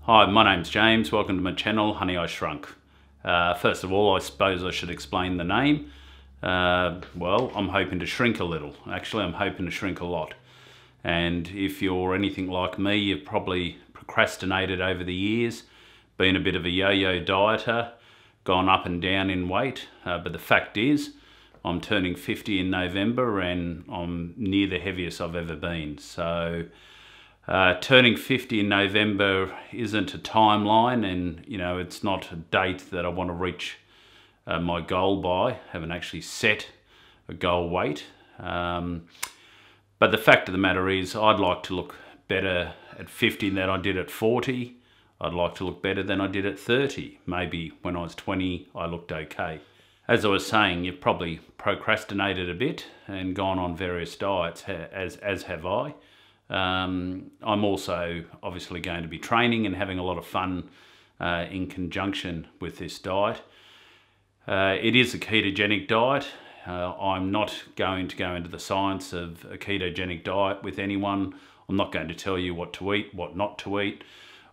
Hi, my name's James. Welcome to my channel, Honey I Shrunk. First of all, I suppose I should explain the name. Well, I'm hoping to shrink a little. Actually, I'm hoping to shrink a lot. And if you're anything like me, you've probably procrastinated over the years, been a bit of a yo-yo dieter, gone up and down in weight. But the fact is, I'm turning 50 in November and I'm near the heaviest I've ever been. So turning 50 in November isn't a timeline, and it's not a date that I want to reach my goal by. I haven't actually set a goal weight. But the fact of the matter is, I'd like to look better at 50 than I did at 40. I'd like to look better than I did at 30. Maybe when I was 20, I looked okay. As I was saying, you've probably procrastinated a bit and gone on various diets, as have I. I'm also obviously going to be training and having a lot of fun in conjunction with this diet. It is a ketogenic diet. I'm not going to go into the science of a ketogenic diet with anyone. I'm not going to tell you what to eat, what not to eat.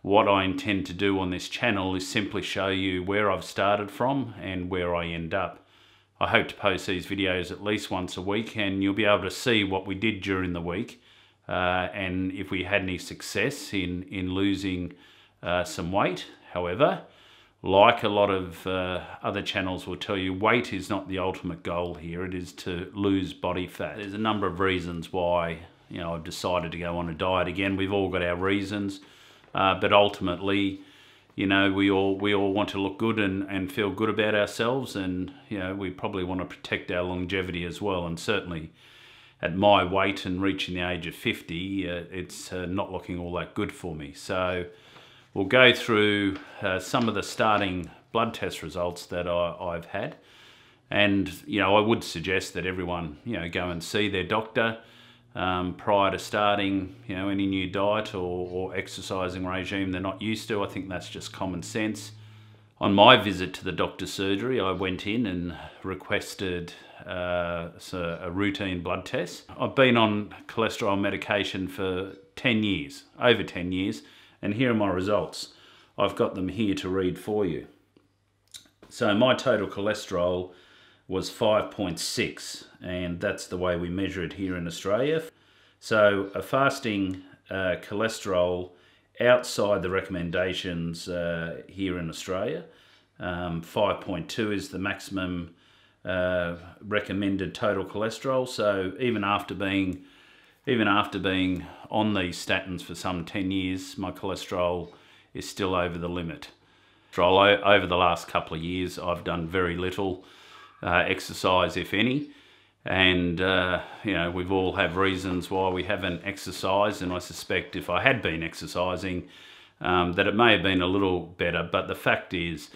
What I intend to do on this channel is simply show you where I've started from and where I end up. I hope to post these videos at least once a week, and you'll be able to see what we did during the week. And if we had any success in losing some weight. However, like a lot of other channels will tell you, weight is not the ultimate goal here. It is to lose body fat. There's a number of reasons why I've decided to go on a diet again. We've all got our reasons, but ultimately, we all want to look good and feel good about ourselves, and we probably want to protect our longevity as well. And certainly, at my weight and reaching the age of 50, it's not looking all that good for me. So we'll go through some of the starting blood test results that I've had. And, I would suggest that everyone, go and see their doctor prior to starting, any new diet or exercising regime they're not used to. I think that's just common sense. On my visit to the doctor's surgery, I went in and requested a routine blood test. I've been on cholesterol medication for 10 years, over 10 years, and here are my results. I've got them here to read for you. So my total cholesterol was 5.6, and that's the way we measure it here in Australia. So a fasting cholesterol outside the recommendations here in Australia, 5.2 is the maximum recommended total cholesterol. So even after being on these statins for some 10 years, my cholesterol is still over the limit. Over the last couple of years, I've done very little exercise, if any. And, we've all have reasons why we haven't exercised. And I suspect if I had been exercising, that it may have been a little better. But the fact is,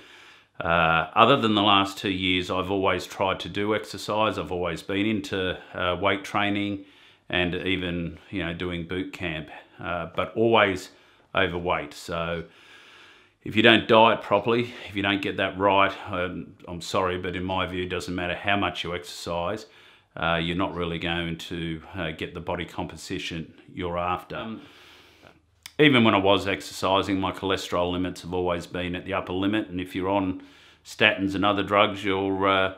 other than the last 2 years, I've always tried to do exercise. I've always been into weight training and even, doing boot camp, but always overweight. So if you don't diet properly, if you don't get that right, I'm sorry, but in my view, it doesn't matter how much you exercise, you're not really going to get the body composition you're after. Even when I was exercising, my cholesterol limits have always been at the upper limit. And if you're on statins and other drugs, your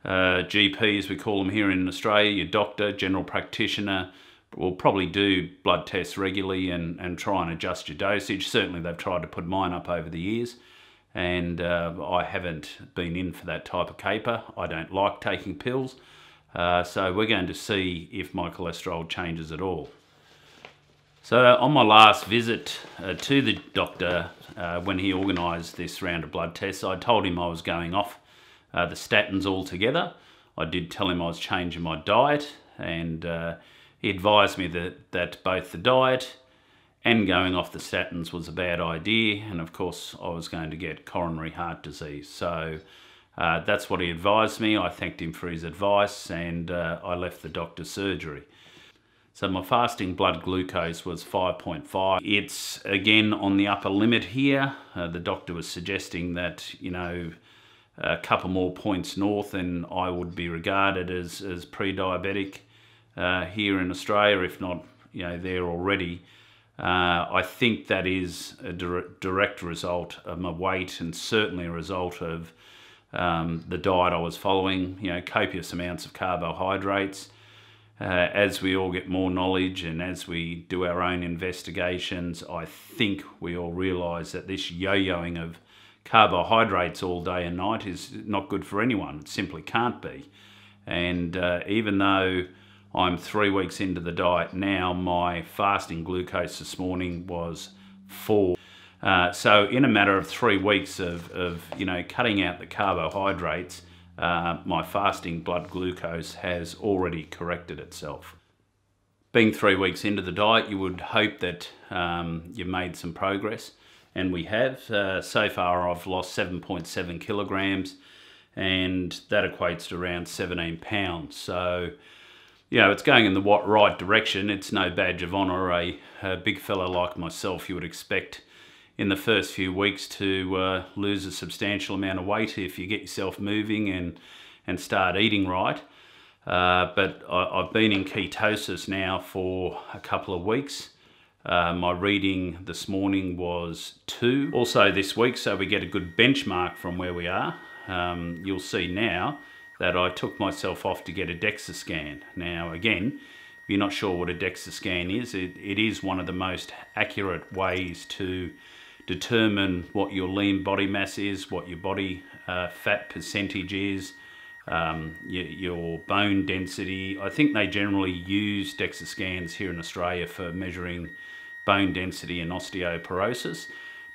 GP, as we call them here in Australia, your doctor, general practitioner, will probably do blood tests regularly and try and adjust your dosage. Certainly they've tried to put mine up over the years, and I haven't been in for that type of caper. I don't like taking pills. So we're going to see if my cholesterol changes at all. So on my last visit to the doctor, when he organised this round of blood tests, I told him I was going off the statins altogether. I did tell him I was changing my diet, and he advised me that both the diet and going off the statins was a bad idea, and of course I was going to get coronary heart disease. So that's what he advised me. I thanked him for his advice, and I left the doctor's surgery. So my fasting blood glucose was 5.5. It's again on the upper limit here. The doctor was suggesting that, a couple more points north and I would be regarded as pre-diabetic here in Australia, if not, there already. I think that is a direct result of my weight, and certainly a result of the diet I was following. You know, copious amounts of carbohydrates. As we all get more knowledge and as we do our own investigations, I think we all realise that this yo-yoing of carbohydrates all day and night is not good for anyone. It simply can't be. And even though I'm 3 weeks into the diet now, my fasting glucose this morning was 4. So in a matter of 3 weeks of you know, cutting out the carbohydrates, my fasting blood glucose has already corrected itself. Being 3 weeks into the diet, you would hope that you've made some progress, and we have. So far I've lost 7.7 kilograms, and that equates to around 17 pounds. So, you know, it's going in the right direction. It's no badge of honour. A big fella like myself, you would expect in the first few weeks to lose a substantial amount of weight if you get yourself moving and start eating right. But I've been in ketosis now for a couple of weeks. My reading this morning was 2. Also this week, so we get a good benchmark from where we are. You'll see now that I took myself off to get a DEXA scan. Now again, if you're not sure what a DEXA scan is, it is one of the most accurate ways to determine what your lean body mass is, what your body fat percentage is, your bone density. I think they generally use DEXA scans here in Australia for measuring bone density and osteoporosis,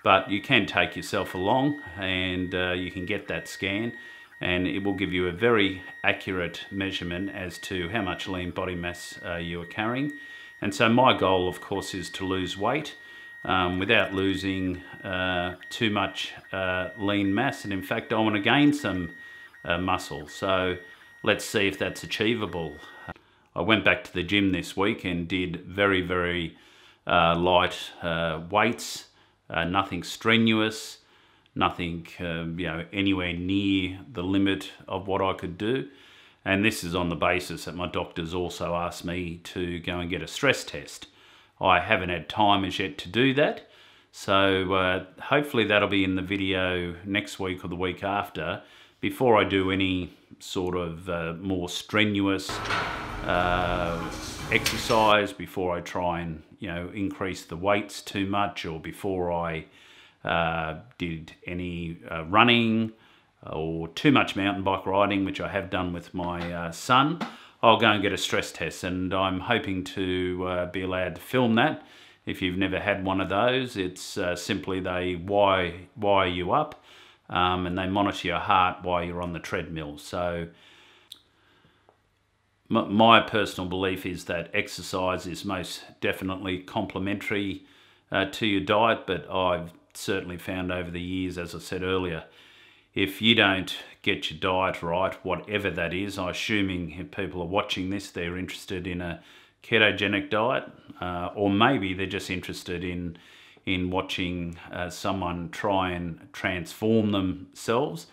but you can take yourself along and you can get that scan, and it will give you a very accurate measurement as to how much lean body mass you are carrying. And so my goal, of course, is to lose weight without losing too much lean mass, and in fact I want to gain some muscle. So let's see if that's achievable. I went back to the gym this week and did very light weights, nothing strenuous, nothing you know, anywhere near the limit of what I could do. And this is on the basis that my doctors also asked me to go and get a stress test. I haven't had time as yet to do that, so hopefully that'll be in the video next week or the week after, before I do any sort of more strenuous exercise, before I try and, you know, increase the weights too much, or before I did any running or too much mountain bike riding, which I have done with my son. I'll go and get a stress test, and I'm hoping to be allowed to film that. If you've never had one of those, it's simply they wire you up and they monitor your heart while you're on the treadmill. So my personal belief is that exercise is most definitely complementary to your diet, but I've certainly found over the years, as I said earlier, if you don't get your diet right, whatever that is, I'm assuming if people are watching this, they're interested in a ketogenic diet, or maybe they're just interested in watching someone try and transform themselves.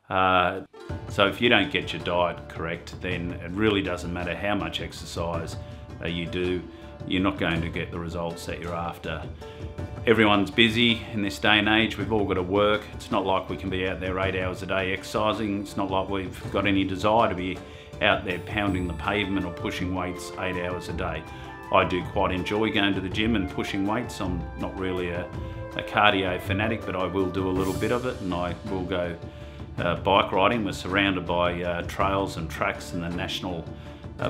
So if you don't get your diet correct, then it really doesn't matter how much exercise you do, you're not going to get the results that you're after. Everyone's busy in this day and age. We've all got to work. It's not like we can be out there 8 hours a day exercising. It's not like we've got any desire to be out there pounding the pavement or pushing weights 8 hours a day. I do quite enjoy going to the gym and pushing weights. I'm not really a cardio fanatic, but I will do a little bit of it, and I will go bike riding. We're surrounded by trails and tracks in the national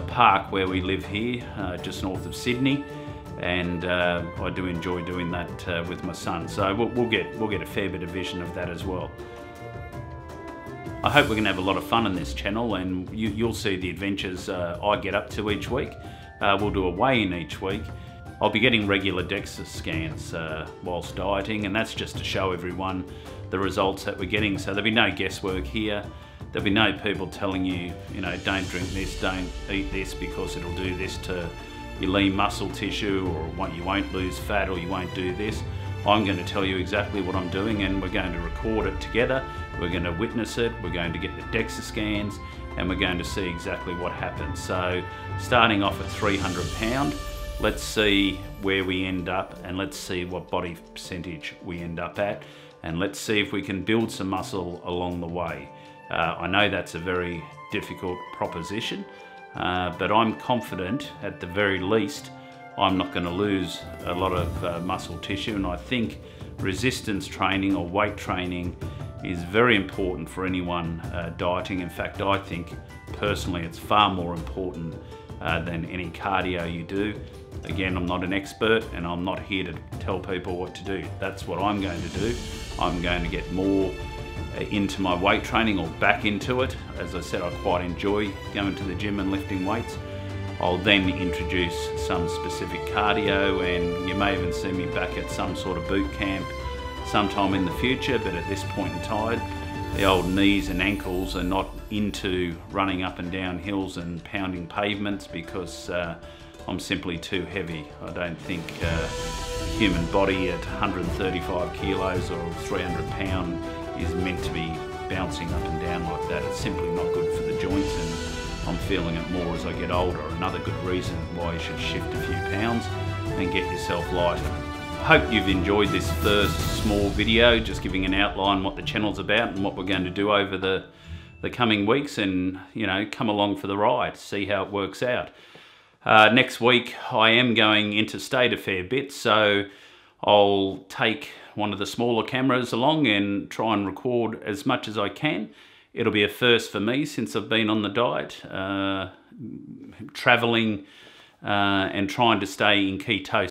park where we live here, just north of Sydney. And I do enjoy doing that with my son. So we'll get a fair bit of vision of that as well. I hope we're going to have a lot of fun in this channel, and you'll see the adventures I get up to each week. We'll do a weigh-in each week. I'll be getting regular DEXA scans whilst dieting, and that's just to show everyone the results that we're getting. So there'll be no guesswork here. There'll be no people telling you, you know, don't drink this, don't eat this because it'll do this to your lean muscle tissue, or you won't lose fat, or you won't do this. I'm going to tell you exactly what I'm doing, and we're going to record it together. We're going to witness it. We're going to get the DEXA scans, and we're going to see exactly what happens. So starting off at 300 pound, Let's see where we end up, and let's see what body percentage we end up at, and let's see if we can build some muscle along the way. I know that's a very difficult proposition, but I'm confident at the very least I'm not going to lose a lot of muscle tissue, and I think resistance training or weight training is very important for anyone dieting. In fact, I think personally it's far more important than any cardio you do. Again, I'm not an expert and I'm not here to tell people what to do. That's what I'm going to do. I'm going to get more into my weight training, or back into it. As I said, I quite enjoy going to the gym and lifting weights. I'll then introduce some specific cardio, and you may even see me back at some sort of boot camp sometime in the future, but at this point in time, the old knees and ankles are not into running up and down hills and pounding pavements, because I'm simply too heavy. I don't think the human body at 135 kilos or 300 pound is meant to be bouncing up and down like that. It's simply not good for the joints, and I'm feeling it more as I get older. Another good reason why you should shift a few pounds and get yourself lighter. I hope you've enjoyed this first small video, just giving an outline what the channel's about and what we're going to do over the coming weeks, and come along for the ride, see how it works out. Next week I am going interstate a fair bit, so I'll take one of the smaller cameras along and try and record as much as I can. It'll be a first for me since I've been on the diet, traveling and trying to stay in ketosis.